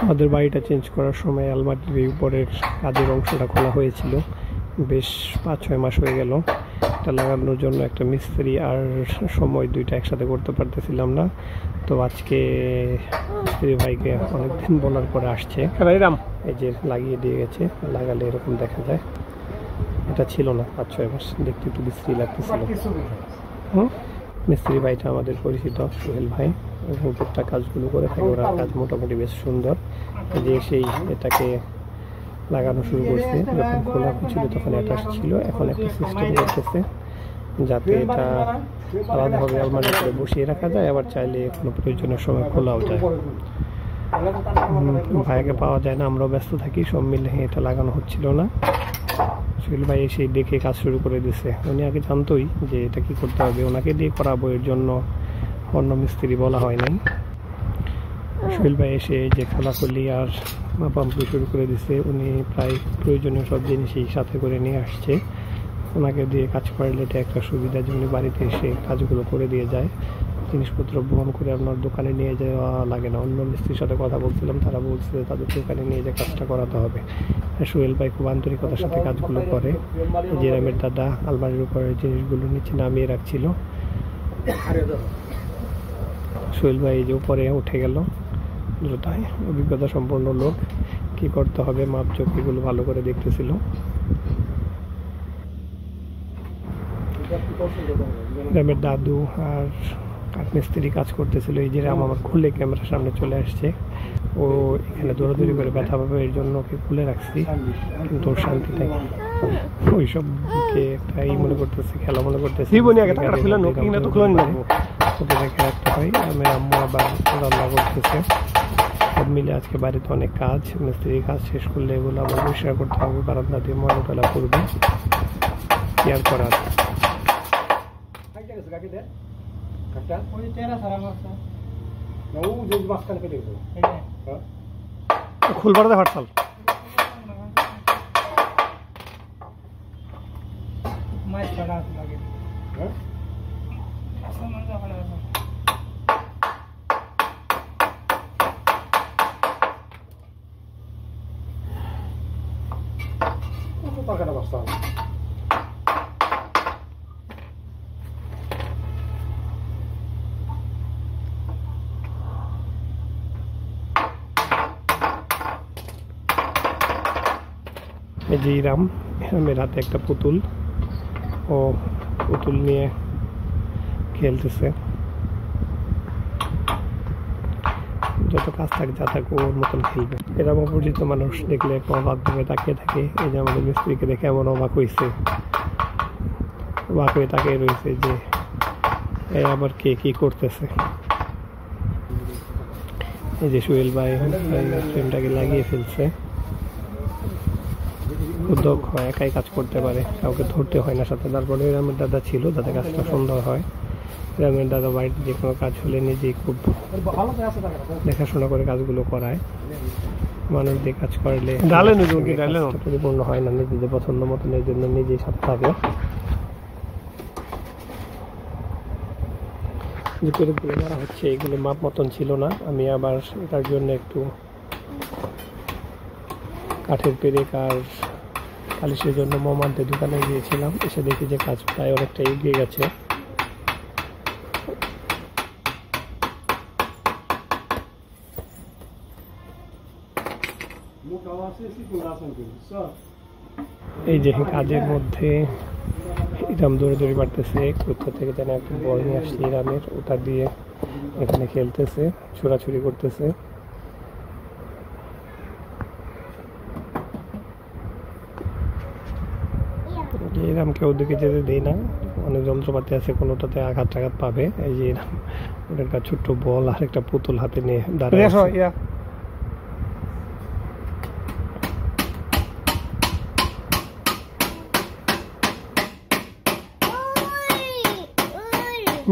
আমাদের বাড়িটা চেঞ্জ করার সময় আলমারির উপরের কাজের অংশটা খোলা হয়েছিল, বেশ 5-6 মাস হয়ে গেল। এটা লাগানোর জন্য একটা মিস্ত্রি আর সময় দুইটা একসাথে করতে পারতেছিলাম না। তো আজকে মিস্ত্রি ভাইকে অনেকদিন বলার পরে আসছে, এই যে লাগিয়ে দিয়ে গেছে। লাগালে এরকম দেখা যায়, এটা ছিল না 5-6 মাস, দেখতে একটু বিশ্রী লাগতেছিল। মিস্ত্রি ভাইটা আমাদের পরিচিত সোহেল ভাই, এবং প্রত্যেকটা কাজগুলো করে থাকে। ওরা কাজ মোটামুটি বেশ সুন্দর। যে সেই এটাকে লাগানো শুরু করছে, যখন খোলা ছিল তখন অ্যাটাচ ছিল, এখন একটা সিস্টেম করতেছে যাতে এটা আলাদাভাবে আলমারি করে বসিয়ে রাখা যায়, আবার চাইলে কোনো প্রয়োজনের সময় খোলাও যায়। ভাইকে পাওয়া যায় না, আমরাও ব্যস্ত থাকি, সব মিলে এটা লাগানো হচ্ছিল না। সোহেল ভাই এসে দেখে কাজ শুরু করে দিছে। উনি আগে জানতোই যে এটা কি করতে হবে, ওনাকে দিয়ে করাবো, এর জন্য অন্য মিস্ত্রি বলা হয় নাই। সোহেল ভাই এসে যে খোলাখুলি আর মাপাম্পি শুরু করে দিছে। উনি প্রায় প্রয়োজনীয় সব জিনিসই সাথে করে নিয়ে আসছে। ওনাকে দিয়ে কাজ করালে এটা একটা সুবিধা যে উনি বাড়িতে এসে কাজগুলো করে দিয়ে যায়, জিনিসপত্র বহন করে আপনার দোকানে নিয়ে যাওয়া লাগে না। অন্য মিস্ত্রির সাথে কথা বলছিলাম, তারা বলছে যে তাদের দোকানে নিয়ে যে কাজটা করাতে হবে। সোহেল ভাই খুব আন্তরিকতার সাথে কাজগুলো করে। যে রামের দাদা আলমারির উপরে জিনিসগুলো নিচে নামিয়ে রাখছিল, সোহেল ভাই যে উপরে উঠে গেল দ্রুতই। অভিজ্ঞতা সম্পন্ন লোক, কি করতে হবে মাপজোক এগুলো ভালো করে দেখতেছিল। গ্রামের দাদু আর কাঠমিস্ত্রি কাজ করতেছিল। এই যে রাম আমার খুলে ক্যামেরার সামনে চলে আসছে, ও এখানে দৌড়াদৌড়ি করে ব্যথা পাবে এর জন্য ওকে খুলে রাখছি, কিন্তু ওর শান্তিটাই ওইসবকে একটা মনে করতেছে, খেলা মনে করতেছে। ওকে দেখে রাখতে হয়। আমি আম্মু আবার রান্না করতেছে। সব মিলে আজকে বাড়িতে অনেক কাজ, মিস্ত্রির কাজ শেষ করলে এগুলো আবার পরিষ্কার করতে হবে, বারান্দা দিয়ে ময়লা টলা করবে, কি আর করার। খুলবার দে ফাটসাল টাকাটা বাঁচতে হবে। এই যে রামের হাতে একটা পুতুল, ও পুতুল নিয়ে খেলতেছে। যত কাজ থাকে যা থাকে ওর মতন খেলবে। এরকম অপরিচিত মানুষ দেখলে একটু অবাক ভাবে তাকিয়ে থাকে। এই যে আমাদের মিস্ত্রিকে দেখে এমন অবাক হয়েছে, অবাক হয়ে তাকিয়ে রয়েছে যে আবার কে কি করতেছে। এই যে সোহেল ভাই ফ্রেমটাকে লাগিয়ে ফেলছে। উদ্যোগ হয়, একাই কাজ করতে পারে, কাউকে ধরতে হয় না সাথে। তারপরে রামের দাদা ছিল, যাতে কাজটা সুন্দর হয়। রামের দাদা বাড়িতে যে কোনো কাজ হলে নিজেই খুব দেখাশোনা করে কাজগুলো করায়। মানুষ দিয়ে কাজ করলে পরিপূর্ণ হয় না, নিজেদের পছন্দ মতন, এই জন্য নিজেই সাথে থাকে। যে পেরেকগুলো মারা হচ্ছে এগুলো মাপ মতন ছিল না, আমি আবার এটার জন্য একটু কাঠের পেরেক আর পালিশের জন্য মোমান্তের দোকানে গিয়েছিলাম। এসে দেখি যে কাজ প্রায় অনেকটা এগিয়ে গেছে। এই যে কাজের মধ্যে ইরাম দৌড়াদৌড়ি পারতেছে, কোথা থেকে যেন একটা বল নিয়ে আসছে ইরামের, ওটা দিয়ে এখানে খেলতেছে, ছোড়াছুড়ি করতেছে। ইরামকে ওদিকে যেতে দেই না, অনেক যন্ত্রপাতি আছে, কোনোটাতে আঘাত টাঘাত পাবে। এই যে ইরাম একটা ছোট্ট বল আর একটা পুতুল হাতে নিয়ে দাঁড়িয়ে আছে।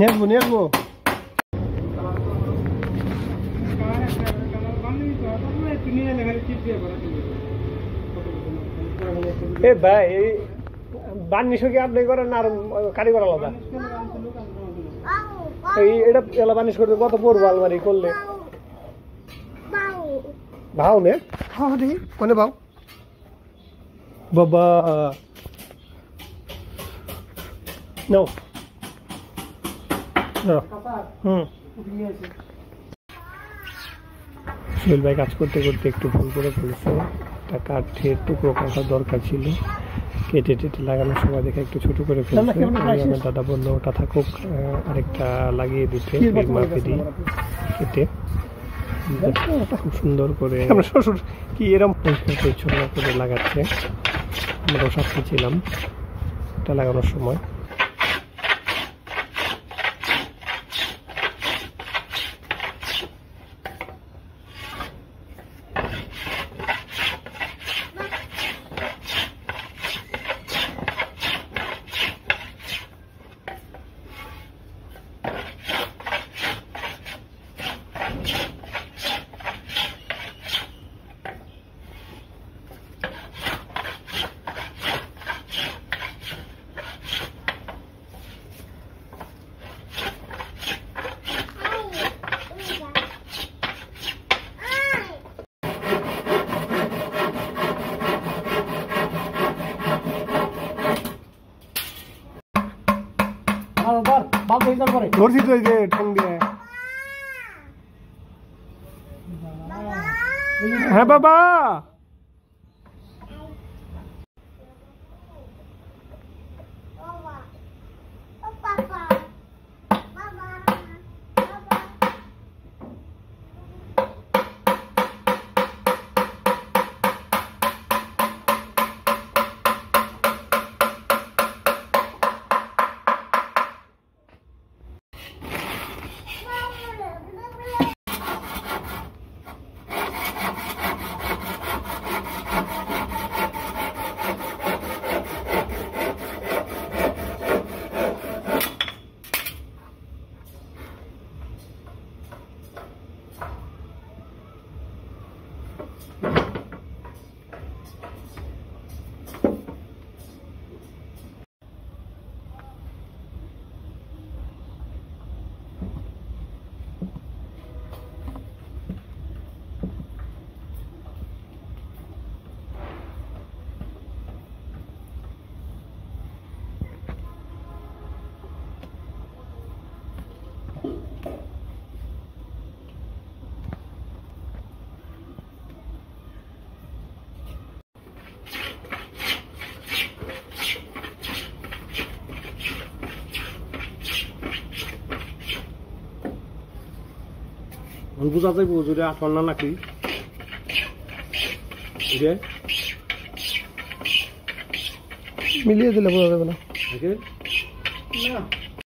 নেবো এ ভাই, বানিশ কি আপনি করেন আর কারিগর আলাদা? এটা বানিশ করতে কত পড়বো আলমারি করলে? ভাও নে ভাও দেখি কোনে ভাও বাবা নাও সোহেল ভাই কাজ করতে করতে একটু ভুল করে ফেলেছে, একটা কাঠের টুকরো কাটা দরকার ছিল, কেটে টেটে লাগানোর সময় দেখে একটু ছোট করে ফেলছে। আমার দাদা বললো ওটা থাকুক, আরেকটা লাগিয়ে দিতে মাপে দিই কেটে। খুব সুন্দর করে শ্বশুর কি এরকম পরিচ্ছন্ন করে লাগাচ্ছে। আমরাও সাক্ষী ছিলাম এটা লাগানোর সময়। ধরছি তো এই যে ঠ্যাং দিয়ে। হ্যাঁ বাবা বুঝা যাইব যদি আঠার না নাকি মিলিয়ে দিলে বোঝা যাবে না।